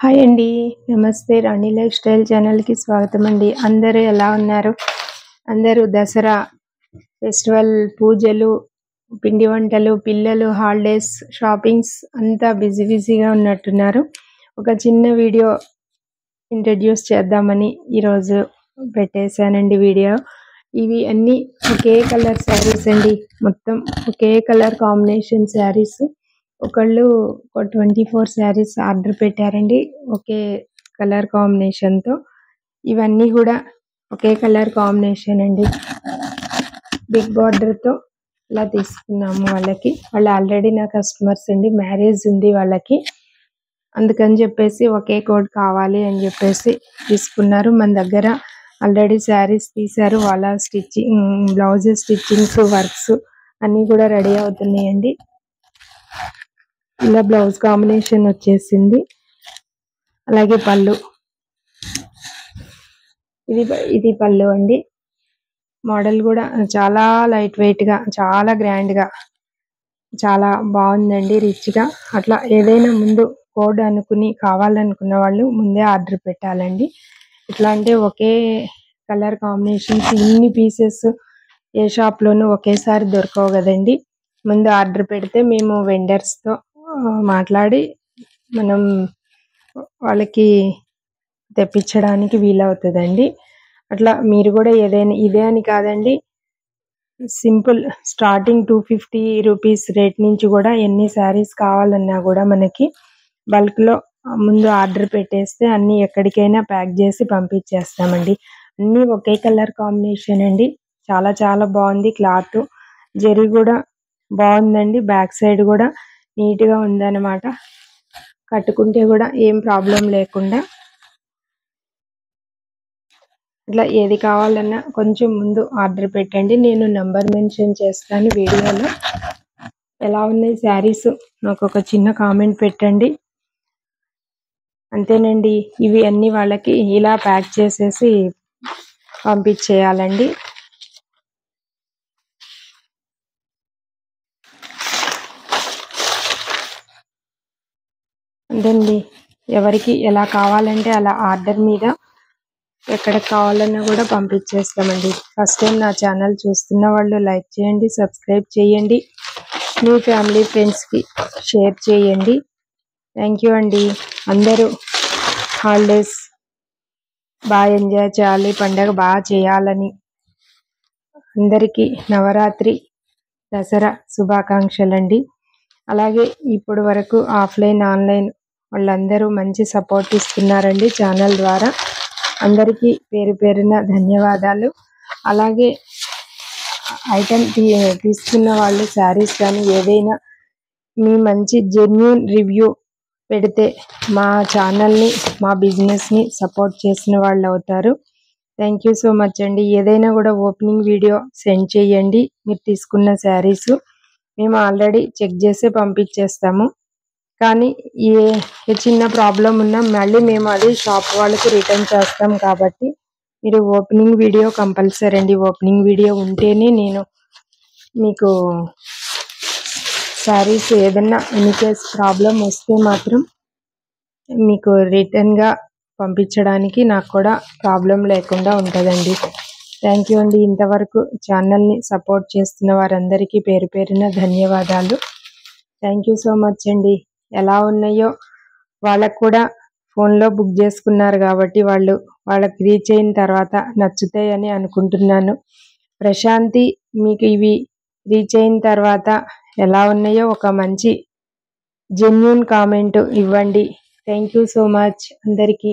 Hi అండి. నమస్తే. రాణి life style ఛానల్‌కి స్వాగతం అండి. అందరూ ఎలా ఉన్నారు? అందరూ దసరా ఫెస్టివల్ పూజలు, పిండి వంటలు, పిల్లలు హాలిడేస్, షాపింగ్స్ అంతా బిజీగా ఉన్నట్టున్నారు. ఒక చిన్న వీడియో ఇంట్రడ్యూస్ చేద్దామని ఈరోజు పెట్టేశానండి వీడియో. ఇవి అన్నీ ఒకే కలర్ శారీస్ అండి. మొత్తం ఒకే కలర్ కాంబినేషన్ శారీస్. ఒకళ్ళు 24 శారీస్ ఆర్డర్ పెట్టారండి ఒకే కలర్ కాంబినేషన్తో. ఇవన్నీ కూడా ఒకే కలర్ కాంబినేషన్ అండి. బిగ్ బార్డర్తో ఇలా తీసుకున్నాము. వాళ్ళు ఆల్రెడీ నా కస్టమర్స్ అండి. మ్యారేజ్ ఉంది వాళ్ళకి, అందుకని చెప్పేసి ఒకే కోడ్ కావాలి అని చెప్పేసి తీసుకున్నారు. మన దగ్గర ఆల్రెడీ శారీస్ తీశారు. వాళ్ళ స్టిచ్చింగ్, బ్లౌజెస్ స్టిచ్చింగ్స్, వర్క్స్ అన్నీ కూడా రెడీ అవుతున్నాయండి. ఇలా బ్లౌజ్ కాంబినేషన్ వచ్చేసింది. అలాగే పళ్ళు, ఇది పళ్ళు అండి. మోడల్ కూడా చాలా లైట్ వెయిట్గా, చాలా గ్రాండ్గా, చాలా బాగుందండి. రిచ్గా అట్లా ఏదైనా ముందు కోడ్ అనుకుని కావాలనుకున్న వాళ్ళు ముందే ఆర్డర్ పెట్టాలండి. ఇట్లా అంటే ఒకే కలర్ కాంబినేషన్స్ ఇన్ని పీసెస్ ఏ షాప్లోనూ ఒకేసారి దొరకవు కదండి. ముందు ఆర్డర్ పెడితే మేము వెండర్స్తో మాట్లాడి మనం వాళ్ళకి తెప్పించడానికి వీలవుతుందండి. అట్లా మీరు కూడా ఏదైనా, ఇదే అని కాదండి, సింపుల్ స్టార్టింగ్ 250 రూపీస్ రేట్ నుంచి కూడా ఎన్ని శారీస్ కావాలన్నా కూడా మనకి బల్క్లో ముందు ఆర్డర్ పెట్టేస్తే అన్నీ ఎక్కడికైనా ప్యాక్ చేసి పంపించేస్తామండి. అన్నీ ఒకే కలర్ కాంబినేషన్ అండి. చాలా చాలా బాగుంది. క్లాత్ జరీ కూడా బాగుందండి. బ్యాక్ సైడ్ కూడా నీట్గా ఉందన్నమాట. కట్టుకుంటే కూడా ఏం ప్రాబ్లం లేకుండా. ఇట్లా ఏది కావాలన్నా కొంచెం ముందు ఆర్డర్ పెట్టండి. నేను నంబర్ మెన్షన్ చేస్తాను వీడియోలో. ఎలా ఉన్నాయి శారీస్ నాకు ఒక చిన్న కామెంట్ పెట్టండి. అంతేనండి. ఇవి అన్నీ వాళ్ళకి ఇలా ప్యాక్ చేసేసి పంపించేయాలండి. అంతేండి. ఎవరికి ఎలా కావాలంటే అలా ఆర్డర్ మీద ఎక్కడికి కావాలన్నా కూడా పంపించేస్తామండి. ఫస్ట్ టైం నా ఛానల్ చూస్తున్న వాళ్ళు లైక్ చేయండి, సబ్స్క్రైబ్ చేయండి, మీ ఫ్యామిలీ ఫ్రెండ్స్కి షేర్ చేయండి. థ్యాంక్ యూ అండి. అందరూ హాలిడేస్ బాగా ఎంజాయ్ చేయాలి, పండగ బాగా చేయాలని అందరికీ నవరాత్రి, దసరా శుభాకాంక్షలండి. అలాగే ఇప్పటి వరకు ఆఫ్లైన్, ఆన్లైన్ వాళ్ళందరూ మంచి సపోర్ట్ ఇస్తున్నారండి ఛానల్ ద్వారా. అందరికీ పేరు పేరున ధన్యవాదాలు. అలాగే ఐటమ్ తీసుకున్న వాళ్ళు శారీస్ కానీ ఏదైనా మీ మంచి జెన్యూన్ రివ్యూ పెడితే మా ఛానల్ని, మా బిజినెస్ని సపోర్ట్ చేసిన వాళ్ళు అవుతారు. థ్యాంక్ యూ సో మచ్ అండి. ఏదైనా కూడా ఓపెనింగ్ వీడియో సెండ్ చేయండి. మీరు తీసుకున్న శారీస్ మేము ఆల్రెడీ చెక్ చేసి పంపించేస్తాము. కానీ ఏ చిన్న ప్రాబ్లం ఉన్నా మళ్ళీ మేము అది షాప్ వాళ్ళకి రిటర్న్ చేస్తాం. కాబట్టి మీరు ఓపెనింగ్ వీడియో కంపల్సరీ అండి. ఓపెనింగ్ వీడియో ఉంటేనే నేను మీకు శారీస్ ఏదన్నా ఎనీ కేస్ ప్రాబ్లం వస్తే మాత్రం మీకు రిటర్న్గా పంపించడానికి నాకు కూడా ప్రాబ్లం లేకుండా ఉంటుందండి. థ్యాంక్ యూ అండి. ఇంతవరకు ఛానల్ని సపోర్ట్ చేస్తున్న వారందరికీ పేరు పేరున ధన్యవాదాలు. థ్యాంక్ యూ సో మచ్ అండి. ఎలా ఉన్నాయో వాళ్ళకు కూడా ఫోన్లో బుక్ చేసుకున్నారు కాబట్టి వాళ్ళకి రీచ్ అయిన తర్వాత నచ్చుతాయని అనుకుంటున్నాను. ప్రశాంతి, మీకు ఇవి రీచ్ అయిన తర్వాత ఎలా ఉన్నాయో ఒక మంచి జెన్యూన్ కామెంట్ ఇవ్వండి. థ్యాంక్ యూ సో మచ్ అందరికీ.